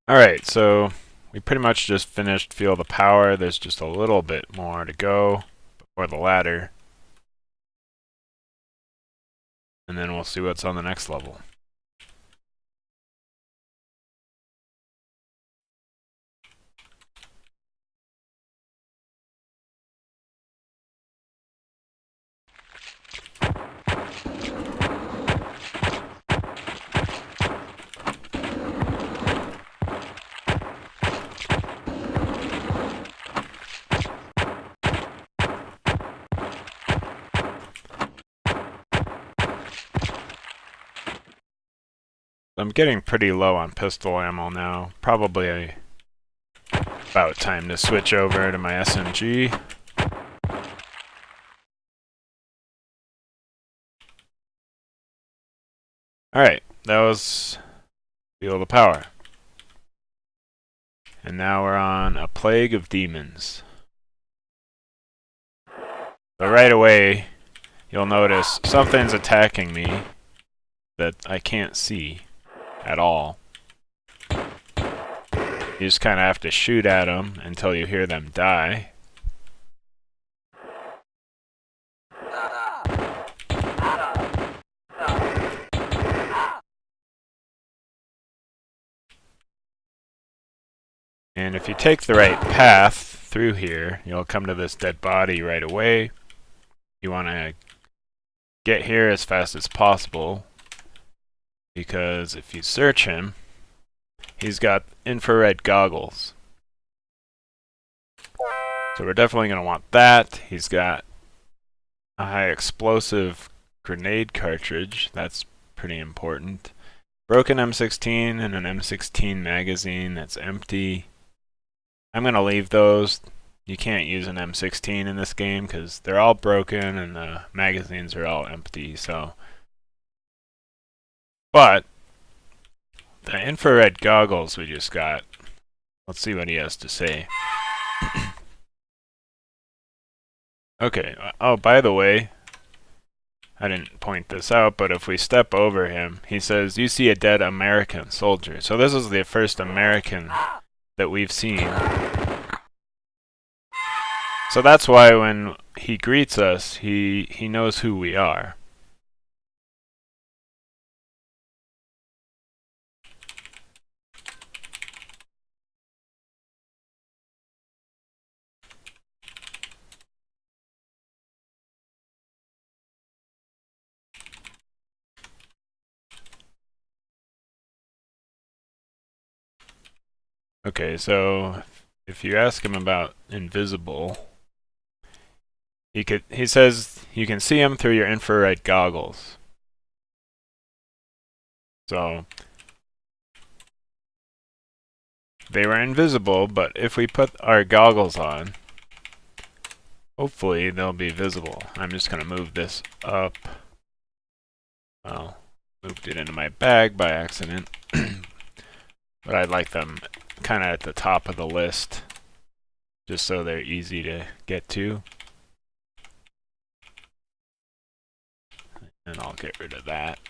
Alright, so we pretty much just finished Feel the Power. There's just a little bit more to go before the ladder. And then we'll see what's on the next level. I'm getting pretty low on pistol ammo now. Probably about time to switch over to my SMG. Alright, that was Feel the Power. And now we're on A Plague of Demons. So right away, you'll notice something's attacking me that I can't see at all. You just kind of have to shoot at them until you hear them die. And if you take the right path through here, you'll come to this dead body right away. You want to get here as fast as possible, because if you search him, he's got infrared goggles. So we're definitely going to want that. He's got a high explosive grenade cartridge. That's pretty important. Broken M16 and an M16 magazine that's empty. I'm going to leave those. You can't use an M16 in this game because they're all broken and the magazines are all empty. So, but the infrared goggles we just got, let's see what he has to say. Okay, oh, by the way, I didn't point this out, but if we step over him, he says, "You see a dead American soldier." So this is the first American that we've seen. So that's why when he greets us, he knows who we are. Okay, so if you ask him about invisible, he says you can see him through your infrared goggles. So they were invisible, but if we put our goggles on, hopefully they'll be visible. I'm just going to move this up. Well, moved it into my bag by accident. But I'd like them kind of at the top of the list, just so they're easy to get to. And I'll get rid of that.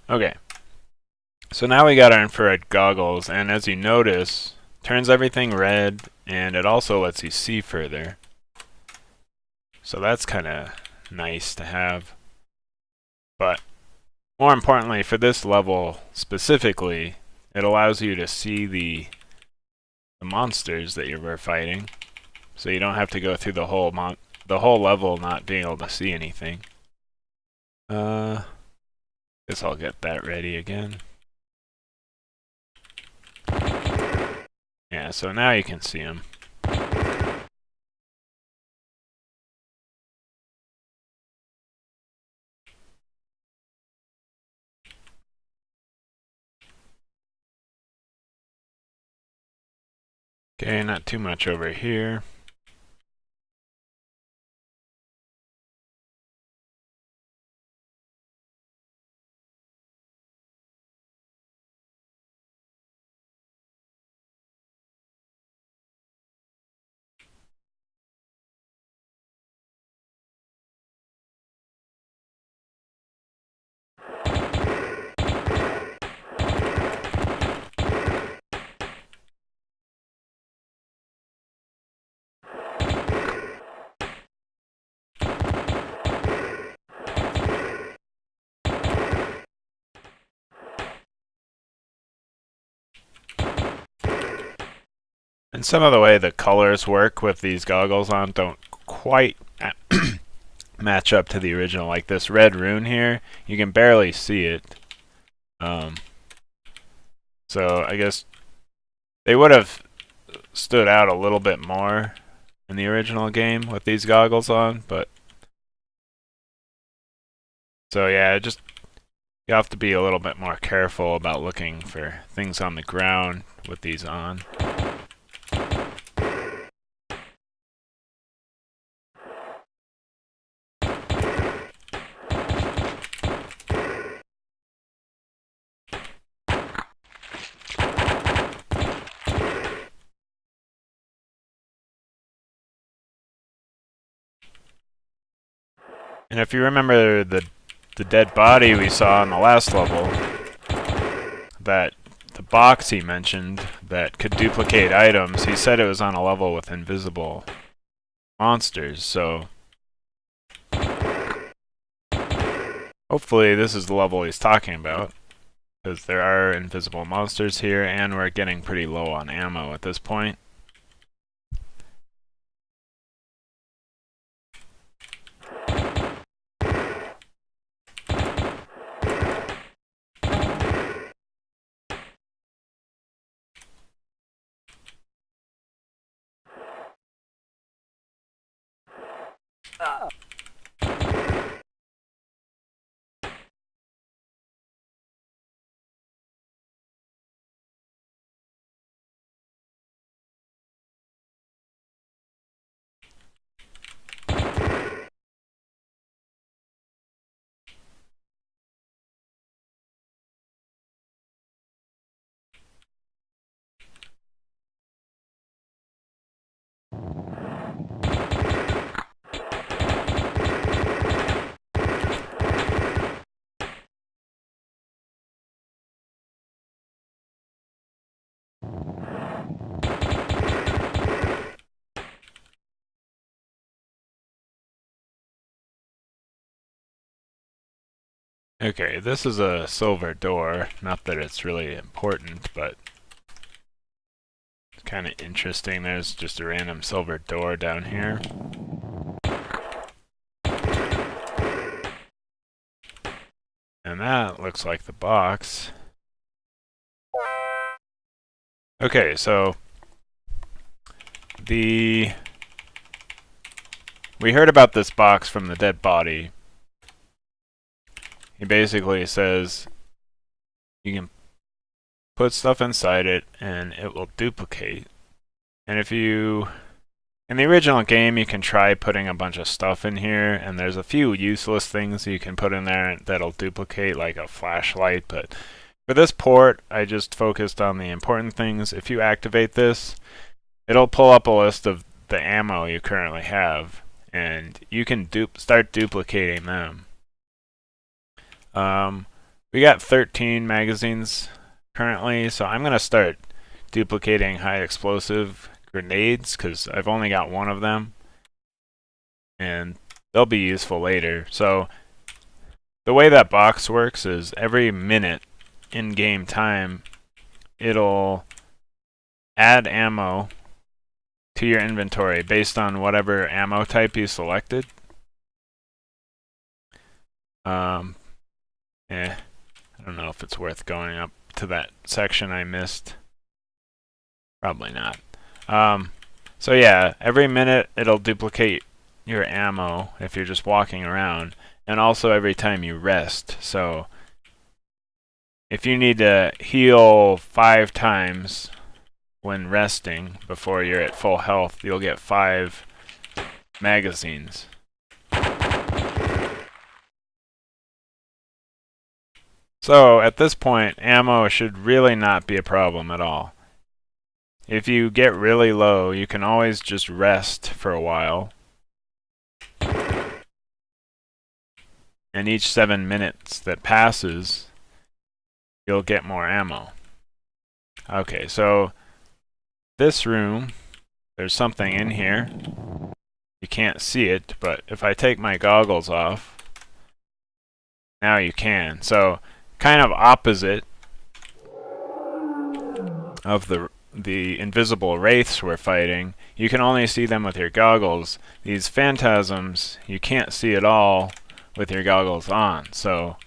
Okay. So now we got our infrared goggles, and as you notice, turns everything red, and it also lets you see further. So that's kind of nice to have. But more importantly, for this level specifically, it allows you to see the monsters that you were fighting, so you don't have to go through the whole level not being able to see anything. Guess I'll get that ready again. Yeah, so now you can see them. Okay, not too much over here. And some of the way the colors work with these goggles on don't quite match up to the original. Like this red rune here, you can barely see it. So I guess they would have stood out a little bit more in the original game with these goggles on, but so yeah, just you have to be a little bit more careful about looking for things on the ground with these on. And if you remember the dead body we saw in the last level, that the box he mentioned that could duplicate items, he said it was on a level with invisible monsters, so hopefully this is the level he's talking about, because there are invisible monsters here and we're getting pretty low on ammo at this point. Okay, this is a silver door. Not that it's really important, but it's kind of interesting. There's just a random silver door down here. And that looks like the box. Okay, so we heard about this box from the dead body. He basically says you can put stuff inside it and it will duplicate. And if you, in the original game, you can try putting a bunch of stuff in here, and there's a few useless things you can put in there that'll duplicate, like a flashlight, but for this port, I just focused on the important things. If you activate this, it'll pull up a list of the ammo you currently have, and you can start duplicating them. We got 13 magazines currently, so I'm going to start duplicating high explosive grenades because I've only got one of them, and they'll be useful later. So the way that box works is every minute in-game time, it'll add ammo to your inventory based on whatever ammo type you selected. I don't know if it's worth going up to that section I missed. Probably not. So yeah, every minute it'll duplicate your ammo if you're just walking around, and also every time you rest. So if you need to heal 5 times when resting before you're at full health, you'll get 5 magazines. So at this point, ammo should really not be a problem at all. If you get really low, you can always just rest for a while. And each 7 minutes that passes, you'll get more ammo. Okay, so this room, there's something in here. You can't see it, but if I take my goggles off, now you can. So kind of opposite of the the invisible wraiths we're fighting, you can only see them with your goggles. These phantasms, you can't see at all with your goggles on. So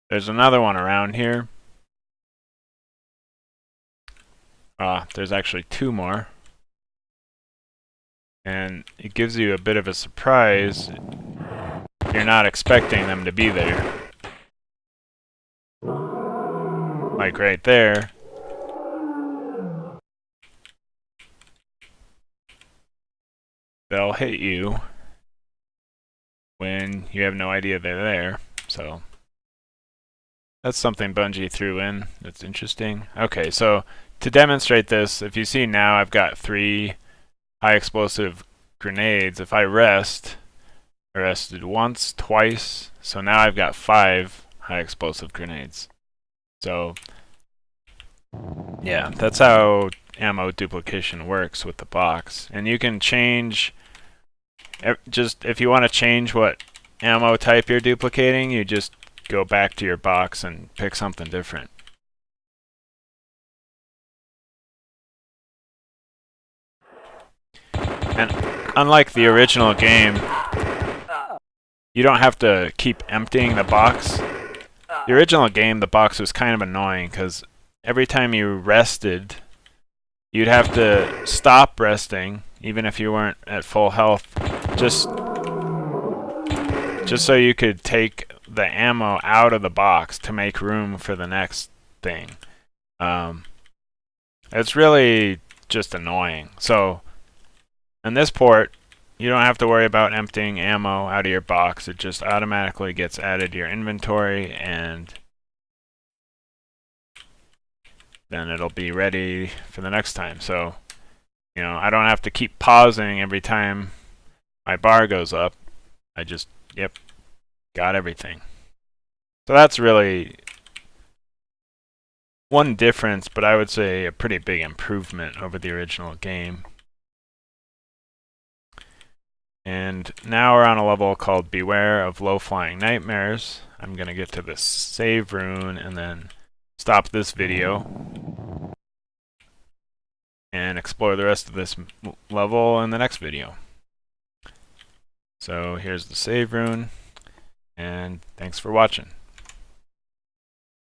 there's another one around here. There's actually two more. And it gives you a bit of a surprise. You're not expecting them to be there. Like right there. They'll hit you when you have no idea they're there. So that's something Bungie threw in that's interesting. Okay, so to demonstrate this, if you see now I've got 3 high explosive grenades. If I rest, I rested once, twice, so now I've got 5 high explosive grenades. So yeah, that's how ammo duplication works with the box. And you can change, just if you want to change what ammo type you're duplicating, you just go back to your box and pick something different. And unlike the original game, you don't have to keep emptying the box. The original game, the box was kind of annoying because every time you rested, you'd have to stop resting, even if you weren't at full health, just so you could take the ammo out of the box to make room for the next thing. It's really just annoying. So in this port, you don't have to worry about emptying ammo out of your box. It just automatically gets added to your inventory, and then it'll be ready for the next time. So, you know, I don't have to keep pausing every time my bar goes up. I just, yep, got everything. So that's really one difference, but I would say a pretty big improvement over the original game. And now we're on a level called Beware of Low-Flying Nightmares. I'm going to get to this save rune and then stop this video and explore the rest of this level in the next video. So here's the save rune, and thanks for watching.